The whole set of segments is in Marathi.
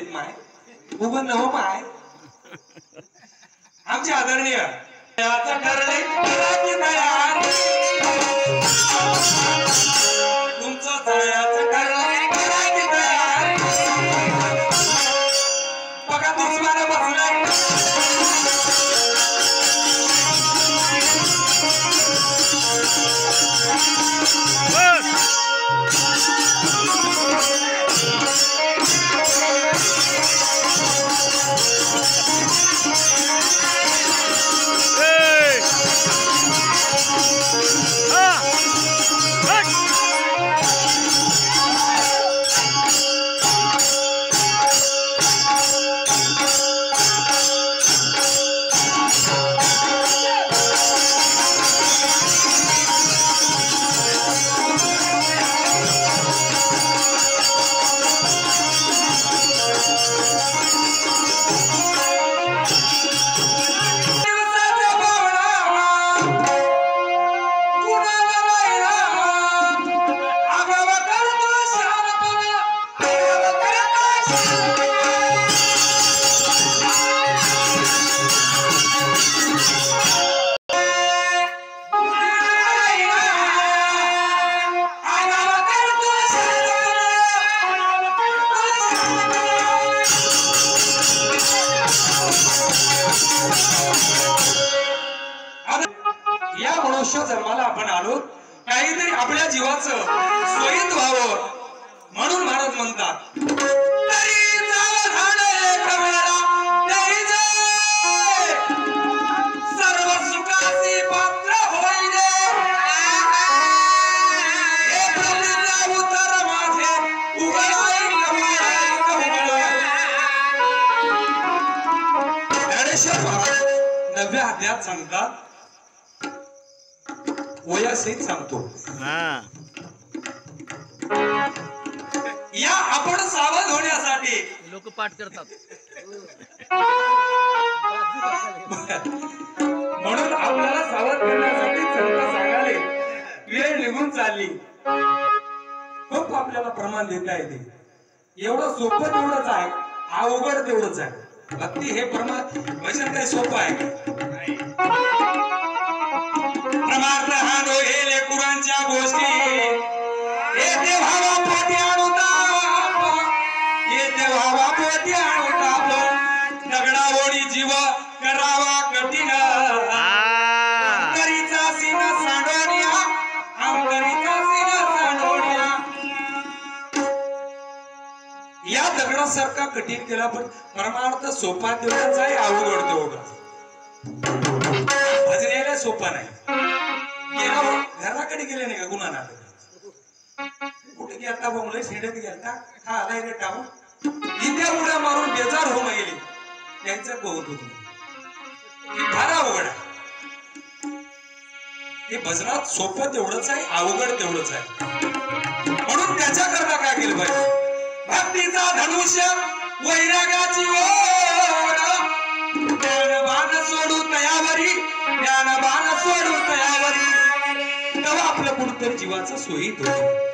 येत माय उभं नव माय आमचे आदरणीय याचं ठरले करायची तयार तुमचं जायचं ठरलंय करायची तयार बघा दुश्मन बसलाय या मनुष्य जन्माला आपण आलो काहीतरी आपल्या जीवाचं सोयीत व्हावं म्हणून महाराज म्हणतात तरी जावं झाड एक वेळा तरी जे सर्व सुखाची पात्र होईले हे प्रतिज्ञा उतर माझे उघडाई ज्ञानेश्वर महाराज 9व्या अध्यायात सांगतात वयासहित सांगतो या आपण सावध होण्यासाठी लोक पाठ करतात म्हणून आपल्याला सावध करण्यासाठी चर्चा सांगाले वेळ निघून चालली खूप आपल्याला प्रमाण देता येते एवढं सोपं तेवढंच आहे अवघड तेवढंच आहे भक्ती हे प्रमाण वचन काही सोपं आहे परमार्थ हा दोहे लेकुरांच्या गोष्टी येते भावा पोटी आणूता येते भावा पोटी आणूता दगडावोडी जीव करावा कठीण अंतरीचा सीन सांडोनिया अंतरीचा सीन सांडोनिया या दगडासारखा कठीण केला पण परमार्थ सोपा तेवढाच आहे अवघड तेवढाच भजनेला सोपा नाही घराकडे गेले नाही का गुन्हा कुठे गेलता बोंगले शेडत गेलता हा आलाय रे टाऊ इथे उड्या मारून बेजार होऊन गेली त्यांचं बहुत होत फार अवघड आहे हे भजनात सोपं तेवढंच आहे अवघड तेवढंच आहे म्हणून त्याच्याकरता काय केलं पाहिजे भक्तीचा धनुष्य वैरागाची ओढ ज्ञानबाण सोडू तयावरी ज्ञानबाण सोडू तयावरी तेव्हा आपलं कुठतरी जीवाचं सोयीत होत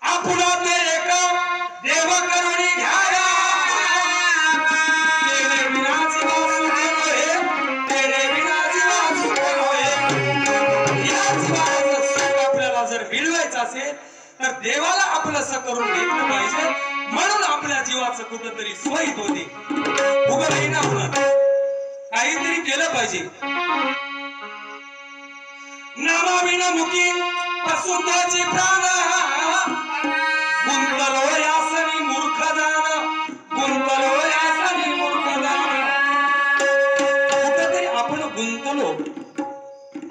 आपुला ते एका देव करुणी घ्याया तेरे बिना जीवा सुखे होय तेरे बिना जीवा सुखे होय या जीवाचं सुख आपल्याला जर मिळवायचं असेल तर देवाला आपलंसं करून घेतलं पाहिजे म्हणून आपल्या जीवाचं कुठंतरी सोयीत होते उभं नाही ना होणार काहीतरी केलं पाहिजे नामाविना मुखी वसुताची प्राण गुंतलो यासनी मूर्ख जाण गुंतलो यासनी मूर्ख जाण कुठेतरी आपण गुंतलो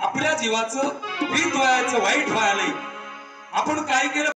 आपल्या जीवाचं भीत व्हायचं वाईट व्हायलंय आपण काय केलं